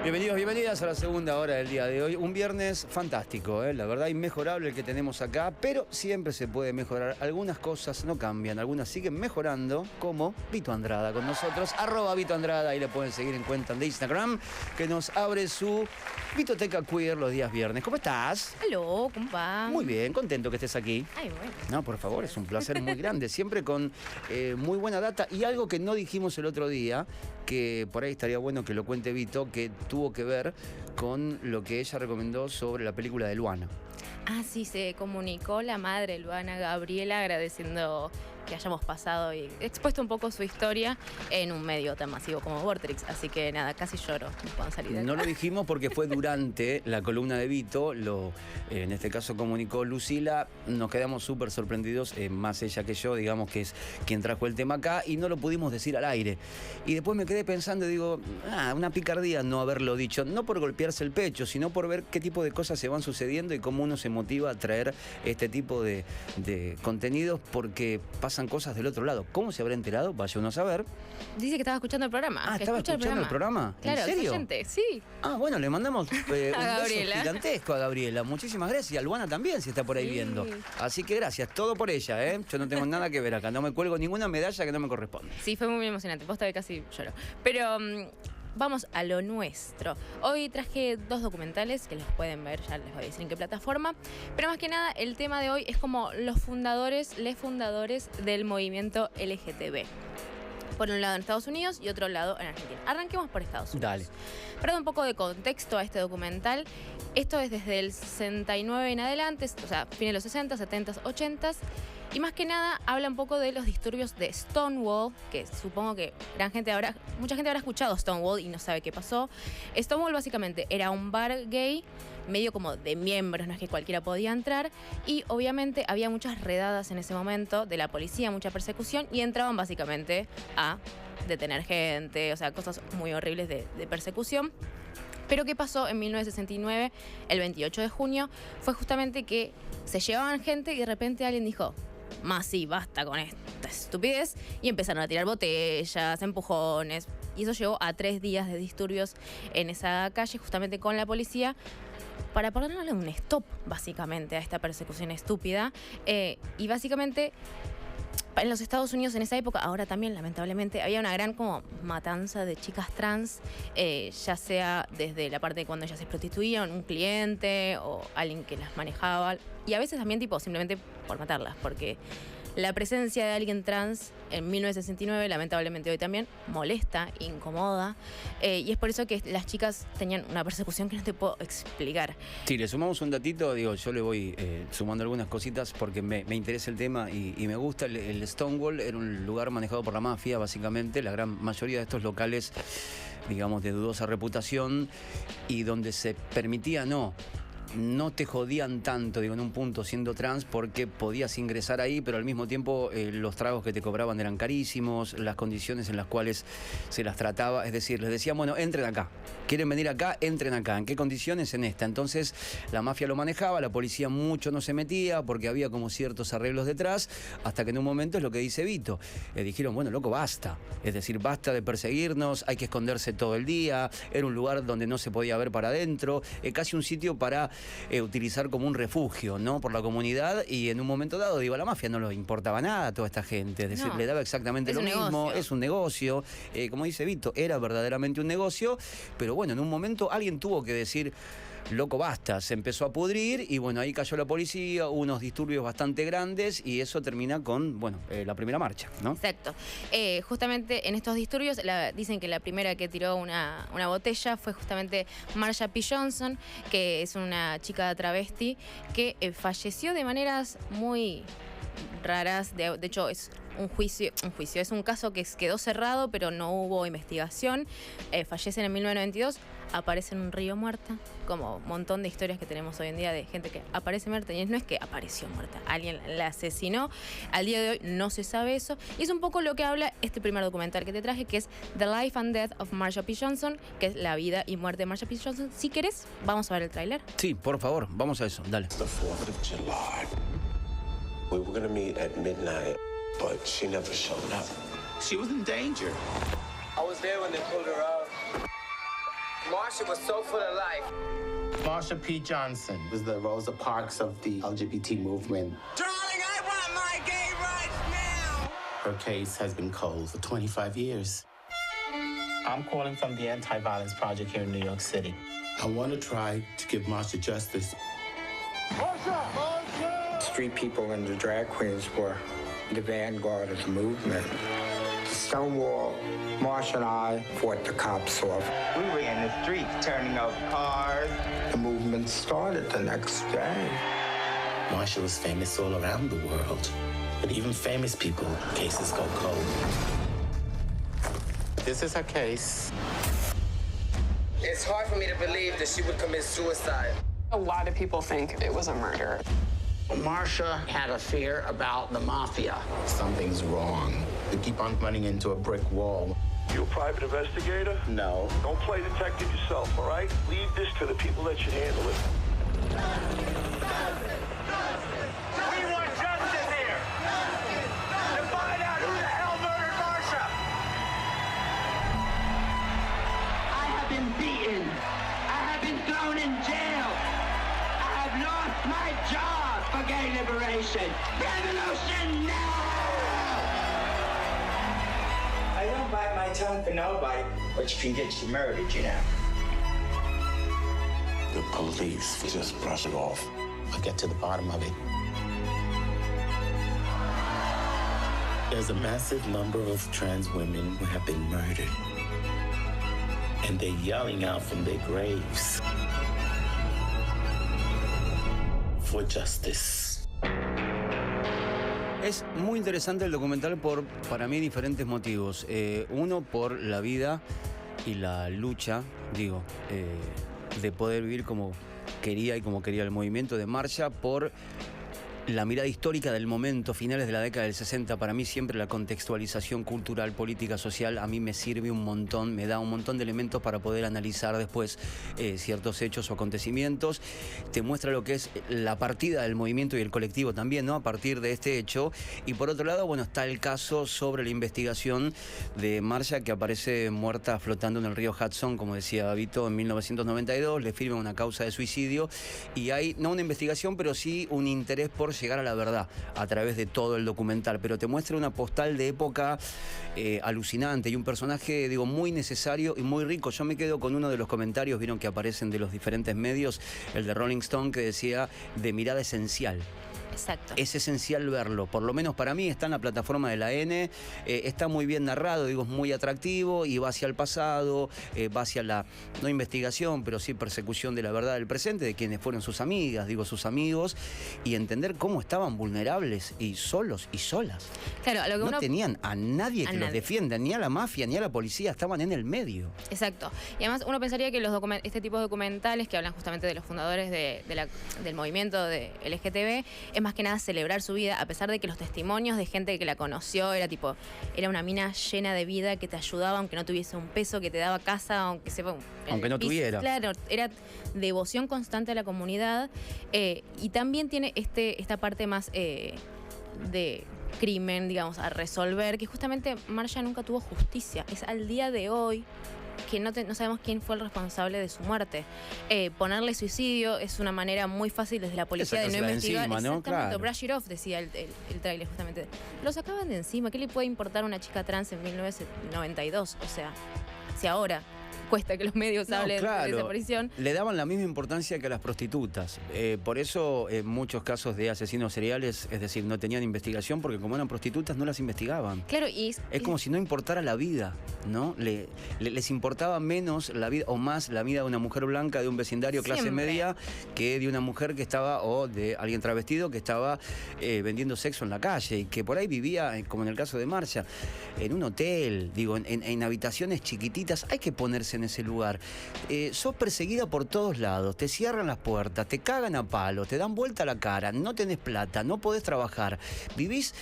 Bienvenidos, bienvenidas a la segunda hora del día de hoy. Un viernes fantástico, la verdad inmejorable el que tenemos acá, pero siempre se puede mejorar. Algunas cosas no cambian, algunas siguen mejorando, como Vito Andrada con nosotros, @VitoAndrada, ahí le pueden seguir en cuenta de Instagram, que nos abre su Vitoteca Queer los días viernes. ¿Cómo estás? Aló, ¿cómo va? Muy bien, contento que estés aquí. Ay, bueno. No, por favor, es un placer muy grande, siempre con muy buena data y algo que no dijimos el otro día, que por ahí estaría bueno que lo cuente Vito, que tuvo que ver con lo que ella recomendó sobre la película de Luana. Ah, sí, se comunicó la madre, Luana Gabriela, agradeciendo que hayamos pasado y expuesto un poco su historia en un medio tan masivo como Vortrix. Así que nada, casi lloro cuando salí de acá. No lo dijimos porque fue durante la columna de Vito, en este caso comunicó Lucila, nos quedamos súper sorprendidos, más ella que yo, digamos que es quien trajo el tema acá, y no lo pudimos decir al aire. Y después me quedé pensando y digo, una picardía no haberlo dicho, no por golpearse el pecho, sino por ver qué tipo de cosas se van sucediendo y cómo uno se motiva a traer este tipo de contenidos, porque pasan cosas del otro lado. ¿Cómo se habrá enterado? Vaya uno a saber. Dice que estaba escuchando el programa. Ah, ¿estaba escuchando el programa? Claro, ¿En serio? es oyente, sí. Ah, bueno, le mandamos un beso Gabriela. gigantesco a Gabriela. Muchísimas gracias. A Luana también se está por ahí viendo. Así que gracias, todo por ella, ¿eh? Yo no tengo nada que ver acá. No me cuelgo ninguna medalla que no me corresponde. Sí, fue muy emocionante. Posta que casi lloro. Pero vamos a lo nuestro. Hoy traje 2 documentales que los pueden ver, ya les voy a decir en qué plataforma. Pero más que nada, el tema de hoy es como les fundadores del movimiento LGTB. Por un lado en Estados Unidos y otro lado en Argentina. Arranquemos por Estados Unidos. Dale. Para dar un poco de contexto a este documental, esto es desde el 69 en adelante, o sea, fines de los 60, 70, 80. Y más que nada habla un poco de los disturbios de Stonewall, que supongo que mucha gente habrá escuchado Stonewall y no sabe qué pasó. Stonewall básicamente era un bar gay, medio como de miembros, no es que cualquiera podía entrar. Y obviamente había muchas redadas en ese momento de la policía, mucha persecución, y entraban básicamente a detener gente, o sea, cosas muy horribles de persecución. Pero ¿qué pasó en 1969, el 28 de junio? Fue justamente que se llevaban gente y de repente alguien dijo, más sí, basta con esta estupidez, y empezaron a tirar botellas, empujones, y eso llevó a 3 días de disturbios en esa calle, justamente con la policía, para ponerle un stop, básicamente, a esta persecución estúpida. Y básicamente, en los Estados Unidos en esa época, ahora también lamentablemente, había una gran como matanza de chicas trans, ya sea desde la parte de cuando ellas se prostituían, un cliente o alguien que las manejaba, y a veces también tipo simplemente por matarlas, porque la presencia de alguien trans en 1969, lamentablemente hoy también, molesta, incomoda, y es por eso que las chicas tenían una persecución que no te puedo explicar. Sí, le sumamos un datito, digo, yo le voy sumando algunas cositas porque me interesa el tema y me gusta. El Stonewall era un lugar manejado por la mafia, básicamente. La gran mayoría de estos locales, digamos, de dudosa reputación y donde se permitía no te jodían tanto, digo, en un punto siendo trans, porque podías ingresar ahí, pero al mismo tiempo los tragos que te cobraban eran carísimos, las condiciones en las cuales se las trataba, es decir, les decían, bueno, entren acá, quieren venir acá, entren acá, ¿en qué condiciones? En esta. Entonces la mafia lo manejaba, la policía mucho no se metía, porque había como ciertos arreglos detrás, hasta que en un momento es lo que dice Vito, dijeron, bueno, loco, basta, es decir, basta de perseguirnos, hay que esconderse todo el día, era un lugar donde no se podía ver para adentro, casi un sitio para utilizar como un refugio, ¿no? Por la comunidad, y en un momento dado, digo, a la mafia no le importaba nada a toda esta gente, es decir, le daba exactamente lo mismo, es un negocio, como dice Vito, era verdaderamente un negocio, pero bueno, en un momento alguien tuvo que decir, loco, basta, se empezó a pudrir y bueno, ahí cayó la policía, hubo unos disturbios bastante grandes y eso termina con, bueno, la primera marcha, ¿no? Exacto. Justamente en estos disturbios dicen que la primera que tiró una botella fue justamente Marsha P. Johnson, que es una chica travesti que falleció de maneras muy raras. De hecho, es un juicio, es un caso que quedó cerrado, pero no hubo investigación. Fallecen en 1992, aparece en un río muerta, como un montón de historias que tenemos hoy en día de gente que aparece muerta, y no es que apareció muerta, alguien la asesinó. Al día de hoy no se sabe eso, y es un poco lo que habla este primer documental que te traje, que es The Life and Death of Marsha P. Johnson, que es la vida y muerte de Marsha P. Johnson. Si querés, vamos a ver el tráiler. Sí, por favor, vamos a eso, dale. The 4th of July. We were gonna meet at midnight, but she never showed up. She was in danger. I was there when they pulled her out. Marsha was so full of life. Marsha P. Johnson was the Rosa Parks of the LGBT movement. Darling, I want my gay rights now! Her case has been cold for 25 years. I'm calling from the Anti-Violence Project here in New York City. I want to try to give Marsha justice. Street people and the drag queens were the vanguard of the movement. Stonewall, Marsha and I fought the cops off. We were in the streets turning over cars. The movement started the next day. Marsha was famous all around the world. But even famous people, cases go cold. This is her case. It's hard for me to believe that she would commit suicide. A lot of people think it was a murder. Marsha had a fear about the mafia. Something's wrong. We keep on running into a brick wall. You a private investigator? No. Don't play detective yourself, all right? Leave this to the people that should handle it. We want justice here. To find out who the hell murdered Marsha. I have been beaten. I have been thrown in jail. I have lost my job for gay liberation. Revolution now! I don't bite my tongue for nobody, but you can get you murdered, you know. The police just brush it off. I'll get to the bottom of it. There's a massive number of trans women who have been murdered. And they're yelling out from their graves for justice. Es muy interesante el documental por, para mí, diferentes motivos. Uno, por la vida y la lucha, de poder vivir como quería y como quería el movimiento de Marsha, por la mirada histórica del momento, finales de la década del 60. Para mí siempre la contextualización cultural, política, social, a mí me sirve un montón, me da un montón de elementos para poder analizar después ciertos hechos o acontecimientos. Te muestra lo que es la partida del movimiento y el colectivo también, ¿no? A partir de este hecho. Y por otro lado, bueno, está el caso sobre la investigación de Marsha, que aparece muerta flotando en el río Hudson, como decía Vito, en 1992. Le firman una causa de suicidio y hay, no una investigación, pero sí un interés por llegar a la verdad a través de todo el documental, pero te muestra una postal de época alucinante y un personaje, muy necesario y muy rico. Yo me quedo con uno de los comentarios, vieron que aparecen de los diferentes medios, el de Rolling Stone, que decía de mirada esencial. Exacto. Es esencial verlo, por lo menos para mí. Está en la plataforma de la N, está muy bien narrado, es muy atractivo y va hacia el pasado, va hacia la, no investigación, pero sí persecución de la verdad del presente, de quienes fueron sus amigas, sus amigos, y entender cómo estaban vulnerables y solos y solas. Claro, a lo que no uno... tenían a nadie que los defienda, ni a la mafia, ni a la policía, estaban en el medio. Exacto. Y además uno pensaría que este tipo de documentales que hablan justamente de los fundadores del movimiento de LGTB es más que nada celebrar su vida, a pesar de que los testimonios de gente que la conoció era una mina llena de vida que te ayudaba aunque no tuviese un peso, que te daba casa aunque no tuviera. Claro, era devoción constante a la comunidad, y también tiene esta parte más de crimen, a resolver, que justamente Marsha nunca tuvo justicia. Es al día de hoy que no sabemos quién fue el responsable de su muerte. Ponerle suicidio es una manera muy fácil desde la policía de no investigar. Encima, ¿no? Exactamente, Claro. Brush it off, decía el tráiler justamente. Lo sacaban de encima. ¿Qué le puede importar a una chica trans en 1992? O sea, si ahora cuesta que los medios hablen de desaparición. Le daban la misma importancia que a las prostitutas. Por eso muchos casos de asesinos seriales, es decir, no tenían investigación, porque como eran prostitutas no las investigaban. Claro, es como si no importara la vida, ¿no? Les importaba menos la vida, o más la vida de una mujer blanca de un vecindario clase media, que de una mujer que estaba, o de alguien travestido que estaba vendiendo sexo en la calle, y que por ahí vivía, como en el caso de Marsha, en un hotel, en habitaciones chiquititas. Hay que ponerse en ese lugar. Sos perseguida por todos lados, te cierran las puertas, te cagan a palo, te dan vuelta la cara, no tenés plata, no podés trabajar, vivís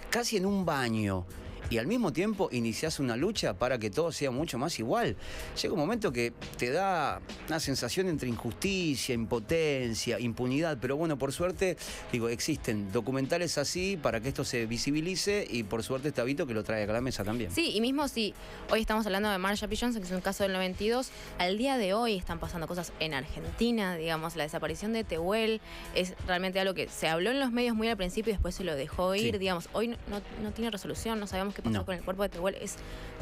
casi en un baño. y al mismo tiempo iniciás una lucha para que todo sea mucho más igual. Llega un momento que te da una sensación entre injusticia, impotencia, impunidad, pero bueno, por suerte, digo, existen documentales así para que esto se visibilice y por suerte está Vito que lo trae acá a la mesa también. Sí, y mismo si hoy estamos hablando de Marsha P. Johnson, que es un caso del 92, al día de hoy están pasando cosas en Argentina, digamos, la desaparición de Tehuel es realmente algo que se habló en los medios muy al principio y después se lo dejó ir, digamos, hoy no tiene resolución, no sabemos qué pasó con el cuerpo de Tehuel, es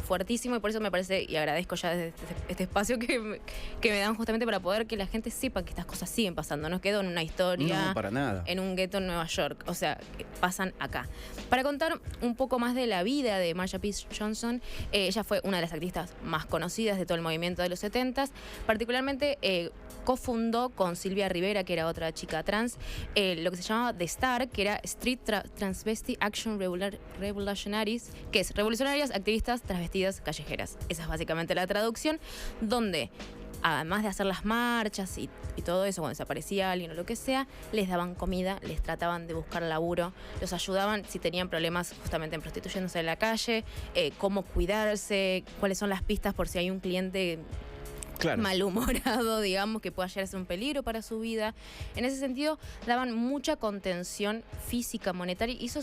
fuertísimo y por eso me parece, y agradezco ya desde este espacio que me dan justamente para poder que la gente sepa que estas cosas siguen pasando, no quedó en una historia, no, para nada, en un gueto en Nueva York, o sea, pasan acá. Para contar un poco más de la vida de Marsha P. Johnson, ella fue una de las activistas más conocidas de todo el movimiento de los 70s, particularmente cofundó con Silvia Rivera, que era otra chica trans, lo que se llamaba The Star, que era Street Transvesti Action Revolutionaries, que es revolucionarias, activistas, transvestidas, callejeras. Esa es básicamente la traducción, donde además de hacer las marchas y todo eso, cuando desaparecía alguien o lo que sea, les daban comida, les trataban de buscar laburo, los ayudaban si tenían problemas justamente en prostituyéndose en la calle, cómo cuidarse, cuáles son las pistas por si hay un cliente malhumorado, digamos, que pueda llegar a ser un peligro para su vida. En ese sentido, daban mucha contención física, monetaria, y eso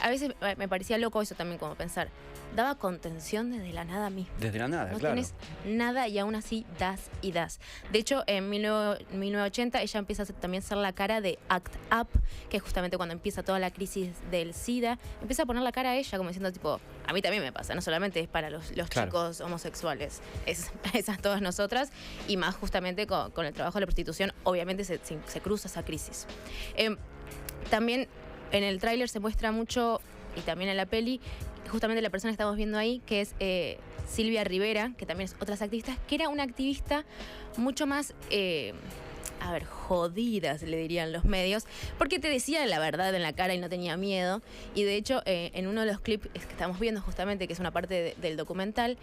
a veces me parecía loco eso también, como pensar, daba contención desde la nada misma. Desde la nada, no claro. Tienes nada y aún así das y das. De hecho, en 1980 ella empieza a también ser la cara de ACT UP, que es justamente cuando empieza toda la crisis del SIDA. Empieza a poner la cara a ella como diciendo tipo, a mí también me pasa, no solamente es para los chicos homosexuales, es a todas nosotras, y más justamente con el trabajo de la prostitución, obviamente se cruza esa crisis. También en el tráiler se muestra mucho, y también en la peli, justamente la persona que estamos viendo ahí, que es Silvia Rivera, que también es otra activista, que era una activista mucho más, jodida, se le dirían los medios, porque te decía la verdad en la cara y no tenía miedo. Y de hecho, en uno de los clips que estamos viendo justamente, que es una parte del documental,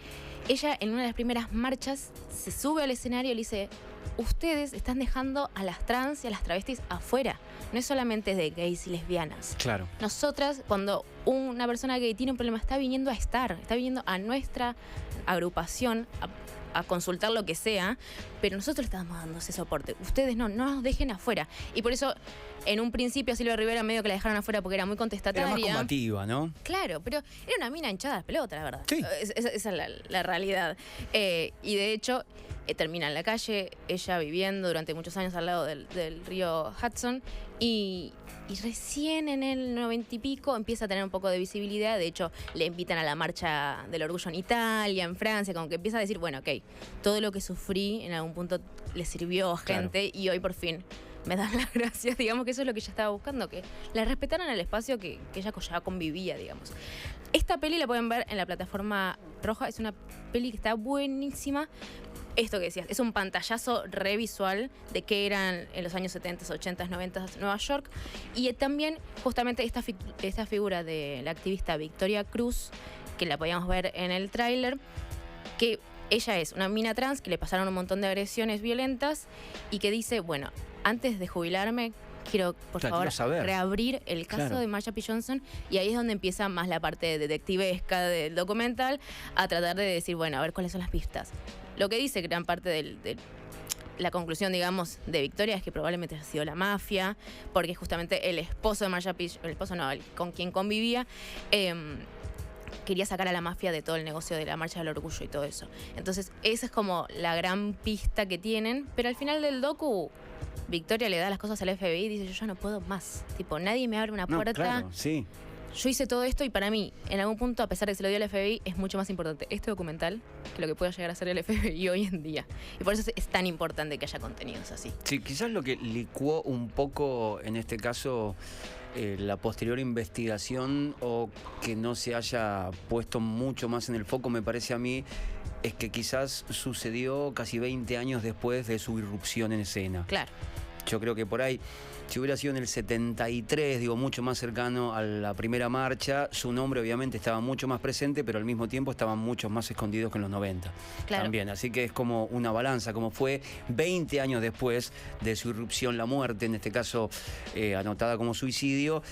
ella en una de las primeras marchas se sube al escenario y le dice: ustedes están dejando a las trans y a las travestis afuera. No es solamente de gays y lesbianas. Claro. Nosotras, cuando una persona gay tiene un problema, está viniendo a nuestra agrupación a consultar lo que sea, pero nosotros estamos dando ese soporte. Ustedes no nos dejen afuera. Y por eso, en un principio, Silvia Rivera medio que la dejaron afuera porque era muy contestataria. Era más combativa, ¿no? Claro, pero era una mina hinchada de pelota, la verdad. Sí. Esa es la realidad. Y de hecho, termina en la calle, ella viviendo durante muchos años al lado del río Hudson, y recién en el 90 y pico empieza a tener un poco de visibilidad. De hecho, le invitan a la marcha del orgullo en Italia, en Francia, como que empieza a decir, bueno, ok, todo lo que sufrí en algún punto le sirvió a gente, y hoy por fin me dan las gracias, digamos que eso es lo que ella estaba buscando, que la respetaran el espacio que ella ya convivía, digamos. Esta peli la pueden ver en la plataforma roja, es una peli que está buenísima. Esto que decías, es un pantallazo revisual de qué eran en los años 70, 80, 90 Nueva York. Y también justamente esta figura de la activista Victoria Cruz, que la podíamos ver en el tráiler, que ella es una mina trans que le pasaron un montón de agresiones violentas y que dice, bueno, antes de jubilarme, quiero, por favor, reabrir el caso de Marsha P. Johnson, y ahí es donde empieza más la parte detectivesca del documental, a tratar de decir, bueno, a ver cuáles son las pistas. Lo que dice gran parte de la conclusión, digamos, de Victoria es que probablemente haya sido la mafia, porque justamente el esposo de Marsha P. el esposo no, con quien convivía, quería sacar a la mafia de todo el negocio de la Marcha del Orgullo y todo eso. Entonces, esa es como la gran pista que tienen, pero al final del docu, Victoria le da las cosas al FBI y dice, yo ya no puedo más. Tipo, nadie me abre una puerta. Claro, sí. Yo hice todo esto y para mí, en algún punto, a pesar de que se lo dio al FBI, es mucho más importante este documental que lo que pueda llegar a ser el FBI hoy en día. Y por eso es tan importante que haya contenidos así. Sí, quizás lo que licuó un poco, en este caso, la posterior investigación, o que no se haya puesto mucho más en el foco, me parece a mí, es que quizás sucedió casi 20 años después de su irrupción en escena. Claro. Yo creo que por ahí, si hubiera sido en el 73, digo, mucho más cercano a la primera marcha, su nombre obviamente estaba mucho más presente, pero al mismo tiempo estaban mucho más escondidos que en los 90. Claro. También, así que es como una balanza, como fue 20 años después de su irrupción, la muerte, en este caso anotada como suicidio.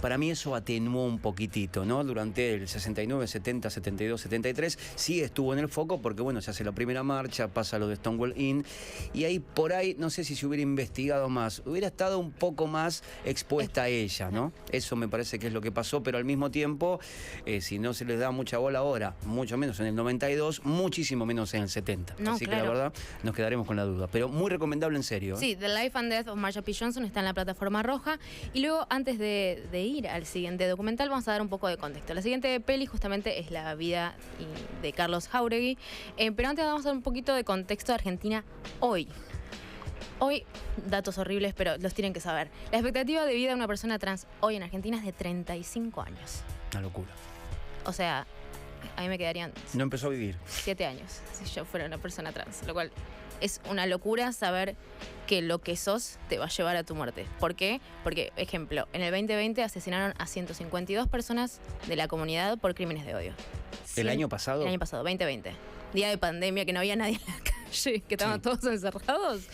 Para mí eso atenuó un poquitito, ¿no? Durante el 69, 70, 72, 73, sí estuvo en el foco porque, bueno, se hace la primera marcha, pasa lo de Stonewall Inn, y ahí por ahí, no sé si se hubiera investigado más, hubiera estado un poco más expuesta a ella, ¿no? Eso me parece que es lo que pasó, pero al mismo tiempo, si no se les da mucha bola ahora, mucho menos en el 92, muchísimo menos en el 70. No, así claro. que la verdad, nos quedaremos con la duda. Pero muy recomendable en serio. Sí, The Life and Death of Marsha P. Johnson está en la plataforma roja. Y luego, antes de ir al siguiente documental, vamos a dar un poco de contexto. La siguiente peli justamente es la vida de Carlos Jáuregui, pero antes vamos a dar un poquito de contexto de Argentina hoy. Hoy, datos horribles, pero los tienen que saber. La expectativa de vida de una persona trans hoy en Argentina es de 35 años. Una locura. O sea, a mí me quedarían No empezó a vivir. 7 años si yo fuera una persona trans, lo cual es una locura saber que lo que sos te va a llevar a tu muerte. ¿Por qué? Porque, ejemplo, en el 2020 asesinaron a 152 personas de la comunidad por crímenes de odio. ¿El año pasado? El año pasado, 2020. Día de pandemia, que no había nadie en la calle, que estaban todos encerrados.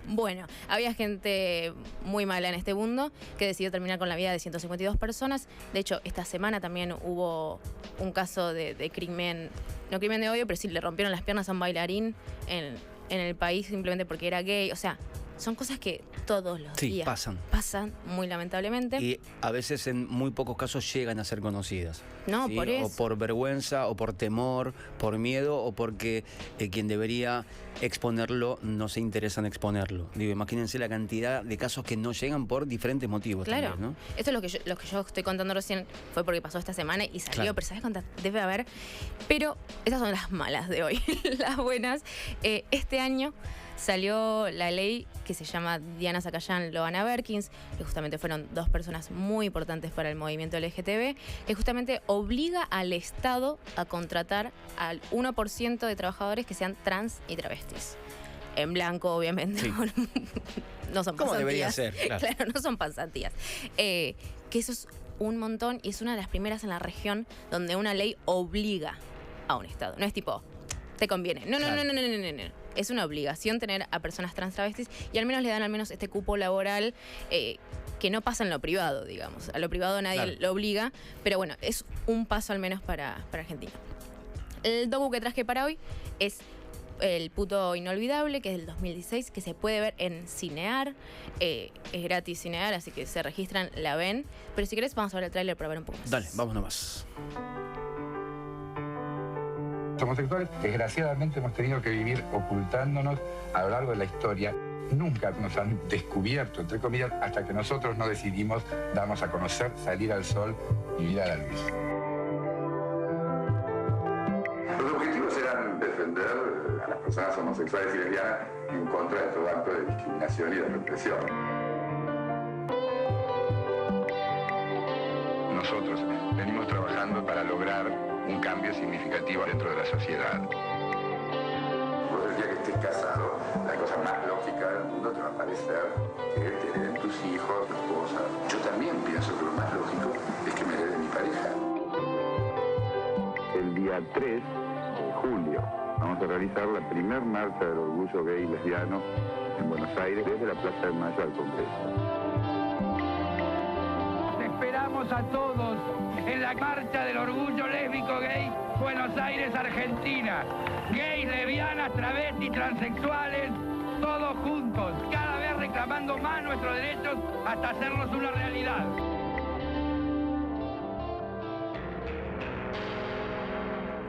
Bueno, había gente muy mala en este mundo que decidió terminar con la vida de 152 personas. De hecho, esta semana también hubo un caso de crimen, no crimen de odio, pero sí le rompieron las piernas a un bailarín en el país simplemente porque era gay. O sea, son cosas que todos los días pasan muy lamentablemente. Y a veces en muy pocos casos llegan a ser conocidas. No, ¿sí? por eso. O por vergüenza, o por temor, por miedo, o porque quien debería exponerlo no se interesa en exponerlo. Digo, imagínense la cantidad de casos que no llegan por diferentes motivos. Claro, también, ¿no? Esto es lo que yo estoy contando recién, fue porque pasó esta semana y salió, Claro. pero ¿sabes cuántas debe haber? Pero estas son las malas de hoy. Las buenas, este año salió la ley que se llama Diana Zacayán, Loana Berkins, que justamente fueron dos personas muy importantes para el movimiento LGTB, que justamente obliga al Estado a contratar al 1% de trabajadores que sean trans y travestis. En blanco, obviamente. Sí. No son ¿Cómo pasantías. debería ser? Claro, no son pasantías. Que eso es un montón y es una de las primeras en la región donde una ley obliga a un Estado. No es tipo, te conviene. No. Es una obligación tener a personas trans travestis y al menos le dan este cupo laboral que no pasa en lo privado, digamos. A lo privado nadie lo obliga, pero bueno, es un paso al menos para Argentina. El docu que traje para hoy es El puto inolvidable, que es del 2016, que se puede ver en Cinear. Es gratis Cinear, así que se registran, la ven. Pero si querés, vamos a ver el tráiler para ver un poco más. Dale, vamos nomás. Los homosexuales, desgraciadamente, hemos tenido que vivir ocultándonos a lo largo de la historia. Nunca nos han descubierto, entre comillas, hasta que nosotros no decidimos darnos a conocer, salir al sol y mirar a la luz. Los objetivos eran defender a las personas homosexuales y lesbianas en contra de todo acto de discriminación y de represión. Nosotros venimos trabajando para lograr un cambio significativo dentro de la sociedad. Vos el día que estés casado, la cosa más lógica del mundo te va a parecer que te hereden tus hijos, tu esposa. Yo también pienso que lo más lógico es que me herede mi pareja. El día 3 de julio vamos a realizar la primer marcha del orgullo gay y lesbiano en Buenos Aires desde la Plaza de Mayo al Congreso. Esperamos a todos en la marcha del orgullo lésbico gay, Buenos Aires, Argentina. Gays, lesbianas, travestis, transexuales, todos juntos, cada vez reclamando más nuestros derechos hasta hacerlos una realidad.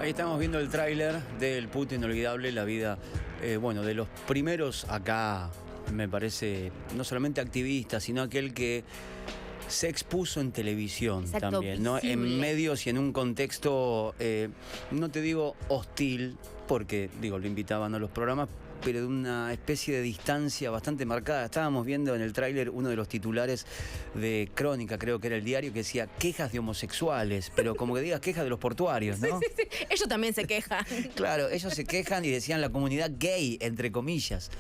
Ahí estamos viendo el tráiler del puto inolvidable, la vida, de los primeros acá, me parece, no solamente activistas, sino aquel que se expuso en televisión. Exacto, también, ¿no? visible. En medios y en un contexto, no te digo hostil, porque lo invitaban a los programas, pero de una especie de distancia bastante marcada. Estábamos viendo en el tráiler uno de los titulares de Crónica, creo que era el diario, que decía quejas de homosexuales, pero como que digas quejas de los portuarios, ¿no? Sí. Ellos también se quejan. Claro, ellos se quejan y decían la comunidad gay, entre comillas.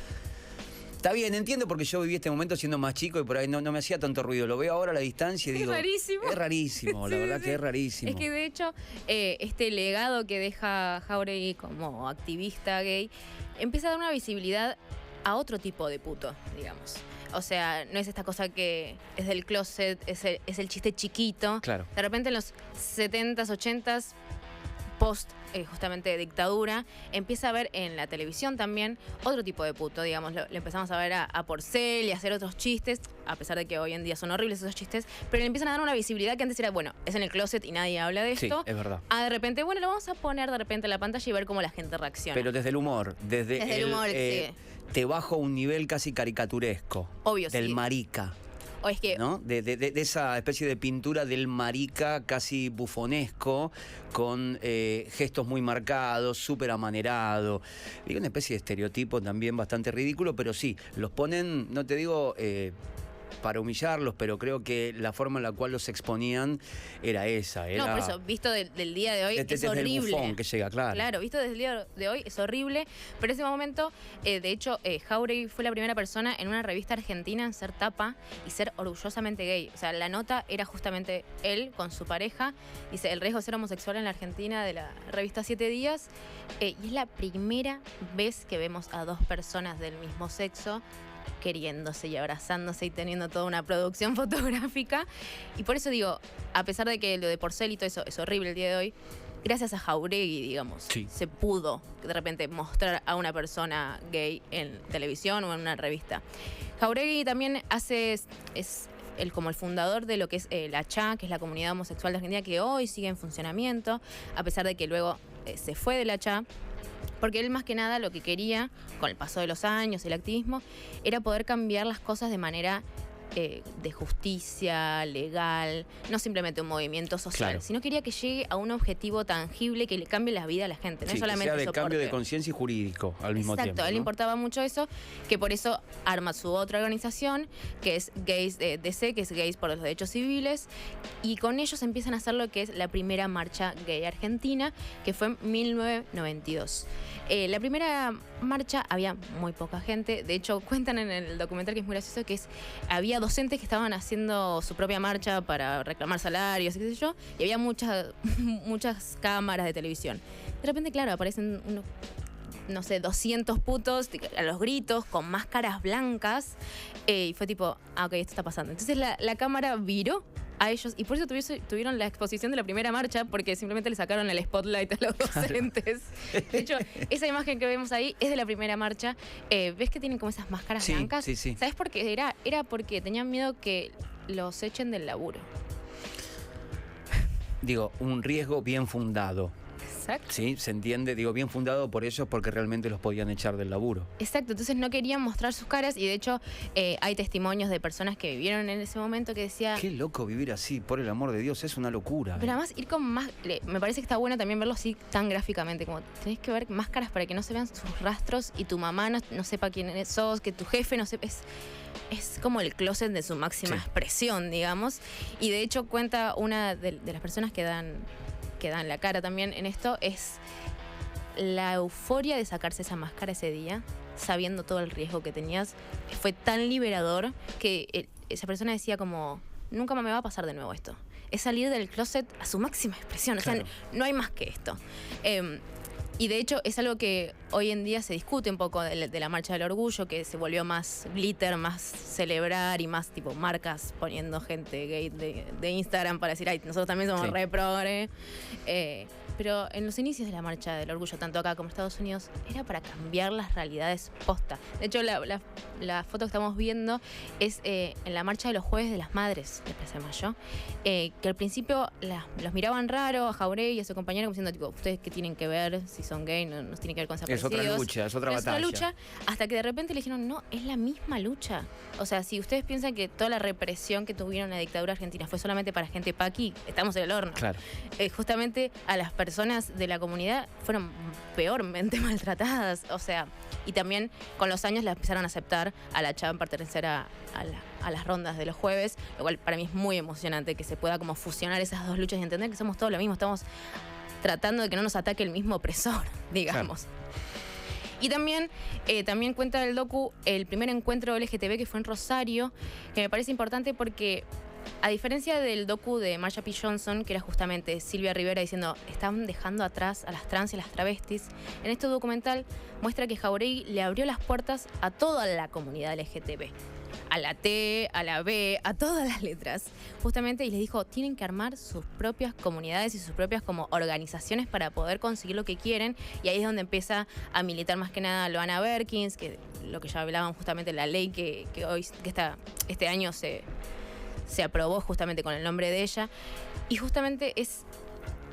Está bien, entiendo porque yo viví este momento siendo más chico y por ahí no me hacía tanto ruido. Lo veo ahora a la distancia y digo... rarísimo. Es rarísimo, la verdad que es rarísimo. Es que de hecho, este legado que deja Jauregui como activista gay empieza a dar una visibilidad a otro tipo de puto, digamos. O sea, no es esta cosa que es del closet, es el chiste chiquito. Claro. De repente en los 70s, 80s, post justamente dictadura, empieza a ver en la televisión también otro tipo de puto, digamos. Le empezamos a ver a Porcel y a hacer otros chistes, a pesar de que hoy en día son horribles esos chistes, pero le empiezan a dar una visibilidad que antes era, bueno, es en el closet y nadie habla de esto. Sí, es verdad. De repente, bueno, lo vamos a poner de repente en la pantalla y ver cómo la gente reacciona. Pero desde el humor, desde el humor, sí. Te bajo un nivel casi caricaturesco. Obvio, del sí. marica. O es que... ¿No? De esa especie de pintura del marica casi bufonesco, con gestos muy marcados, súper amanerado. Digo, una especie de estereotipo también bastante ridículo, pero sí, los ponen, no te digo... para humillarlos, pero creo que la forma en la cual los exponían era esa. Era no, por eso, visto del día de hoy, es horrible. El bufón que llega, claro. Claro, visto desde el día de hoy es horrible, pero en ese momento, de hecho, Jauregui fue la primera persona en una revista argentina en ser tapa y ser orgullosamente gay. O sea, la nota era justamente él con su pareja. Dice, el riesgo de ser homosexual en la Argentina, de la revista 7 días. Y es la primera vez que vemos a dos personas del mismo sexo queriéndose y abrazándose y teniendo toda una producción fotográfica. Y por eso digo, a pesar de que lo de Porcel y todo eso es horrible el día de hoy, gracias a Jauregui, digamos, sí, se pudo de repente mostrar a una persona gay en televisión o en una revista. Jauregui también es como el fundador de lo que es la CHA, que es la comunidad homosexual de Argentina, que hoy sigue en funcionamiento, a pesar de que luego se fue de la CHA. Porque él más que nada lo que quería, con el paso de los años, el activismo, era poder cambiar las cosas de manera de justicia, legal, no simplemente un movimiento social, claro, sino quería que llegue a un objetivo tangible que le cambie la vida a la gente, no sí, solamente que sea de soporte. Cambio de conciencia y jurídico al mismo tiempo. Exacto, a él le importaba mucho eso, que por eso arma su otra organización, que es Gays DC, que es Gays por los Derechos Civiles, y con ellos empiezan a hacer lo que es la primera marcha gay argentina, que fue en 1992. La primera marcha había muy poca gente, de hecho cuentan en el documental, que es muy gracioso, que había docentes que estaban haciendo su propia marcha para reclamar salarios, qué sé yo, y había muchas cámaras de televisión. De repente, claro, aparecen unos, no sé, 200 putos a los gritos, con máscaras blancas, y fue tipo, ok, esto está pasando. Entonces la cámara viró a ellos, y por eso tuvieron la exposición de la primera marcha, porque simplemente le sacaron el spotlight a los docentes. De hecho, esa imagen que vemos ahí es de la primera marcha. ¿Ves que tienen como esas máscaras blancas? Sí, sí. ¿Sabes por qué? Era porque tenían miedo que los echen del laburo. Digo, un riesgo bien fundado. Exacto. Sí, se entiende, digo, bien fundado por ellos, porque realmente los podían echar del laburo. Exacto, entonces no querían mostrar sus caras, y de hecho hay testimonios de personas que vivieron en ese momento que decía... Qué loco vivir así, por el amor de Dios, es una locura. Pero además ir con más... Me parece que está bueno también verlo así tan gráficamente, como tenés que ver máscaras para que no se vean sus rastros y tu mamá no sepa quién sos, que tu jefe no sepa... Es como el closet de su máxima expresión, digamos. Y de hecho cuenta una de las personas que dan la cara también en esto, es la euforia de sacarse esa máscara ese día, sabiendo todo el riesgo que tenías. Fue tan liberador que esa persona decía como, nunca más me va a pasar de nuevo esto. Es salir del closet a su máxima expresión, claro. O sea, no hay más que esto. Y de hecho es algo que hoy en día se discute un poco de la Marcha del Orgullo, que se volvió más glitter, más celebrar y más tipo marcas poniendo gente gay de Instagram para decir, ay, nosotros también somos re progre. Pero en los inicios de la Marcha del Orgullo, tanto acá como en Estados Unidos, era para cambiar las realidades posta. De hecho, la foto que estamos viendo es en la Marcha de los Jueves de las Madres de Plaza de Mayo, que al principio los miraban raro a Jauregui y a su compañero, como diciendo, tipo, ¿ustedes qué tienen que ver? Si son gay, no tienen que ver con esa Es otra lucha, es otra batalla. Es otra lucha, hasta que de repente le dijeron, no, es la misma lucha. O sea, si ustedes piensan que toda la represión que tuvieron en la dictadura argentina fue solamente para gente paqui, estamos en el horno. Claro. Justamente a las personas de la comunidad fueron peormente maltratadas. O sea, y también con los años la empezaron a aceptar a la CHA, pertenecer a las rondas de los jueves, lo cual para mí es muy emocionante que se pueda como fusionar esas dos luchas y entender que somos todos lo mismo, estamos tratando de que no nos ataque el mismo opresor, digamos. Claro. Y también cuenta el docu el primer encuentro LGTB que fue en Rosario, que me parece importante porque, a diferencia del docu de Marsha P. Johnson, que era justamente Silvia Rivera diciendo están dejando atrás a las trans y a las travestis, en este documental muestra que Jauregui le abrió las puertas a toda la comunidad LGTB. A la T, a la B, a todas las letras, justamente, y les dijo, tienen que armar sus propias comunidades y sus propias como organizaciones para poder conseguir lo que quieren, y ahí es donde empieza a militar más que nada Loana Berkins, que lo que ya hablaban justamente, la ley que este año se aprobó justamente con el nombre de ella, y justamente es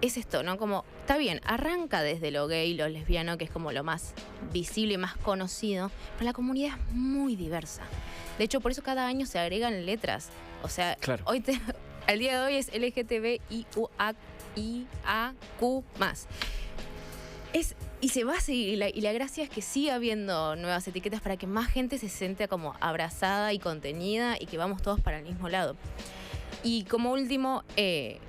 esto, ¿no? Como, está bien, arranca desde lo gay, lo lesbiano, que es como lo más visible y más conocido, pero la comunidad es muy diversa. De hecho, por eso cada año se agregan letras. O sea, claro. Al día de hoy es LGTBIQ+. Y se va a seguir, y la gracia es que siga habiendo nuevas etiquetas para que más gente se sienta como abrazada y contenida y que vamos todos para el mismo lado. Y como último, es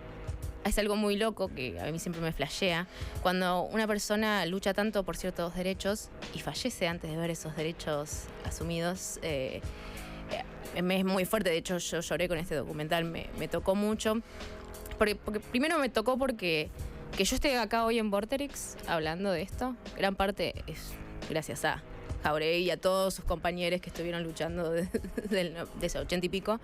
algo muy loco que a mí siempre me flashea, cuando una persona lucha tanto por ciertos derechos y fallece antes de ver esos derechos asumidos. Es muy fuerte, de hecho yo lloré con este documental, me tocó mucho, porque primero me tocó porque que yo esté acá hoy en Vorterix hablando de esto, gran parte es gracias a Jauregui y a todos sus compañeros que estuvieron luchando de ese 80 y pico,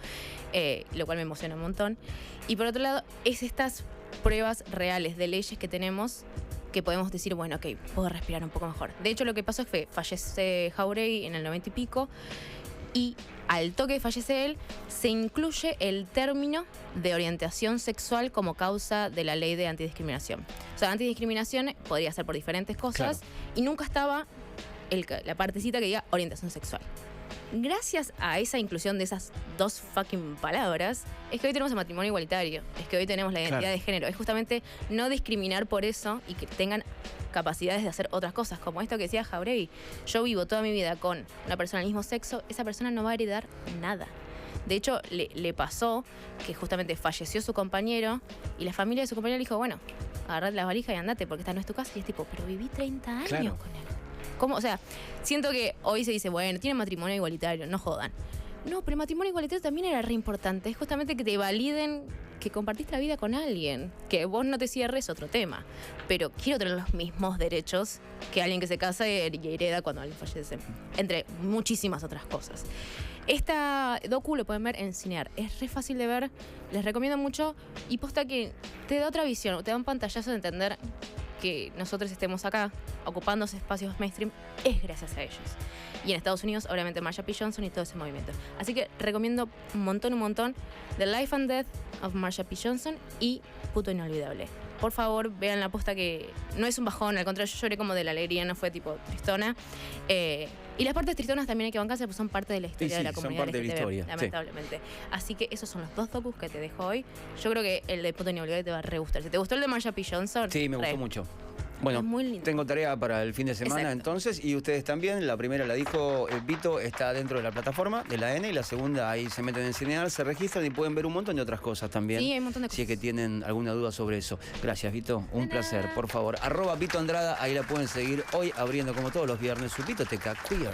lo cual me emociona un montón. Y por otro lado, es estas pruebas reales de leyes que tenemos que podemos decir, bueno, ok, puedo respirar un poco mejor. De hecho, lo que pasó es que fallece Jauregui en el 90 y pico, y al toque de fallece él, se incluye el término de orientación sexual como causa de la ley de antidiscriminación. O sea, antidiscriminación podría ser por diferentes cosas, claro, y nunca estaba la partecita que diga orientación sexual. Gracias a esa inclusión de esas dos fucking palabras, es que hoy tenemos el matrimonio igualitario, es que hoy tenemos la identidad, claro, de género. Es justamente no discriminar por eso y que tengan capacidades de hacer otras cosas, como esto que decía Jauregui. Yo vivo toda mi vida con una persona del mismo sexo, esa persona no va a heredar nada. De hecho, le pasó que justamente falleció su compañero y la familia de su compañero le dijo, bueno, agarrad la valija y andate porque esta no es tu casa. Y es tipo, pero viví 30 años, claro, con él. ¿Cómo? O sea, siento que hoy se dice, bueno, tiene matrimonio igualitario, no jodan. No, pero el matrimonio igualitario también era re importante. Es justamente que te validen que compartiste la vida con alguien. Que vos no te cierres, otro tema. Pero quiero tener los mismos derechos que alguien que se casa y hereda cuando alguien fallece. Entre muchísimas otras cosas. Esta docu lo pueden ver en Cinear. Es re fácil de ver, les recomiendo mucho. Y posta que te da otra visión, te da un pantallazo de entender que nosotros estemos acá ocupando espacios mainstream es gracias a ellos. Y en Estados Unidos, obviamente, Marsha P. Johnson y todo ese movimiento. Así que recomiendo un montón The Life and Death of Marsha P. Johnson y Puto Inolvidable. Por favor, vean la posta, que no es un bajón, al contrario, yo lloré como de la alegría, no fue tipo tristona. Y las partes tristonas también hay que bancarse, pues son parte de la historia de la comunidad. Son parte de la historia, lamentablemente. Sí. Así que esos son los dos docus que te dejo hoy. Yo creo que el de Puto Inolvidable te va a re gustar. Si te gustó el de Marsha P. Johnson, sí, me gustó mucho. Bueno, tengo tarea para el fin de semana. Exacto. Entonces, y ustedes también. La primera la dijo Vito, está dentro de la plataforma de la N, y la segunda ahí se meten en Cinear, se registran y pueden ver un montón de otras cosas también. Sí, hay un montón de cosas. Si es que tienen alguna duda sobre eso. Gracias, Vito, un placer. Por favor, @Vito Andrada, ahí la pueden seguir hoy abriendo como todos los viernes su Vitoteca Queer.